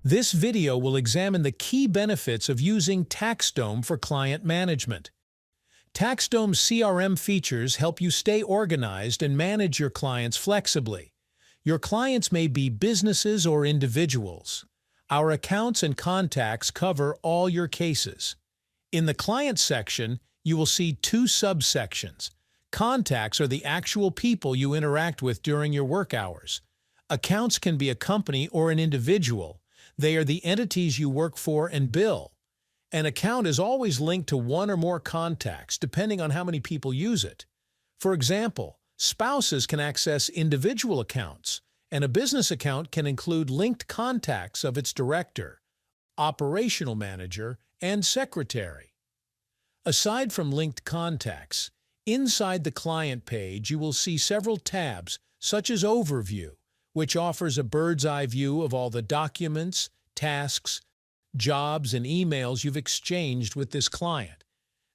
This video will examine the key benefits of using TaxDome for client management. TaxDome's CRM features help you stay organized and manage your clients flexibly. Your clients may be businesses or individuals. Our accounts and contacts cover all your cases. In the Client section, you will see two subsections. Contacts are the actual people you interact with during your work hours. Accounts can be a company or an individual. They are the entities you work for and bill. An account is always linked to one or more contacts, depending on how many people use it. For example, spouses can access individual accounts, and a business account can include linked contacts of its director, operational manager, and secretary. Aside from linked contacts, inside the client page you will see several tabs, such as Overview, which offers a bird's-eye view of all the documents, tasks, jobs, and emails you've exchanged with this client.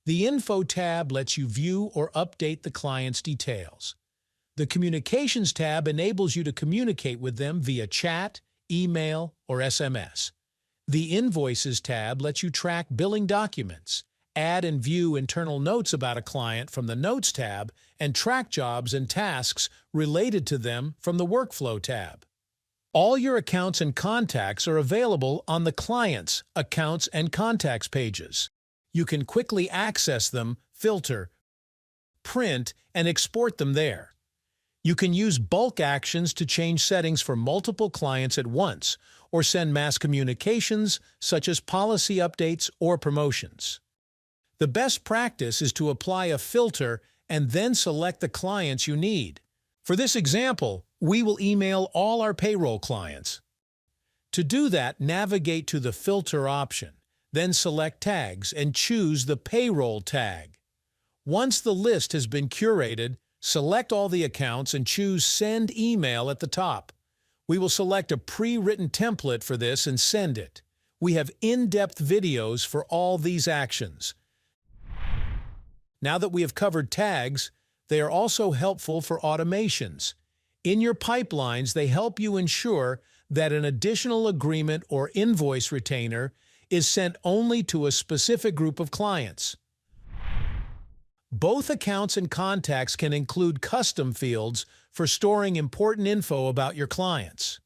The Info tab lets you view or update the client's details. The Communications tab enables you to communicate with them via chat, email, or SMS. The Invoices tab lets you track billing documents, add and view internal notes about a client from the Notes tab, and track jobs and tasks related to them from the Workflow tab. All your accounts and contacts are available on the Clients, Accounts, and Contacts pages. You can quickly access them, filter, print, and export them there. You can use bulk actions to change settings for multiple clients at once, or send mass communications such as policy updates or promotions. The best practice is to apply a filter and then select the clients you need. For this example, we will email all our payroll clients. To do that, navigate to the Filter option, then select Tags and choose the Payroll tag. Once the list has been curated, select all the accounts and choose Send Email at the top. We will select a pre-written template for this and send it. We have in-depth videos for all these actions. Now that we have covered tags, they are also helpful for automations. In your pipelines, they help you ensure that an additional agreement or invoice retainer is sent only to a specific group of clients. Both accounts and contacts can include custom fields for storing important info about your clients.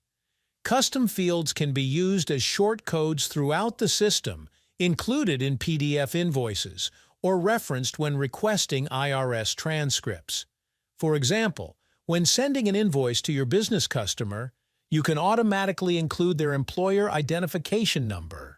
Custom fields can be used as short codes throughout the system, included in PDF invoices, or referenced when requesting IRS transcripts. For example, when sending an invoice to your business customer, you can automatically include their employer identification number.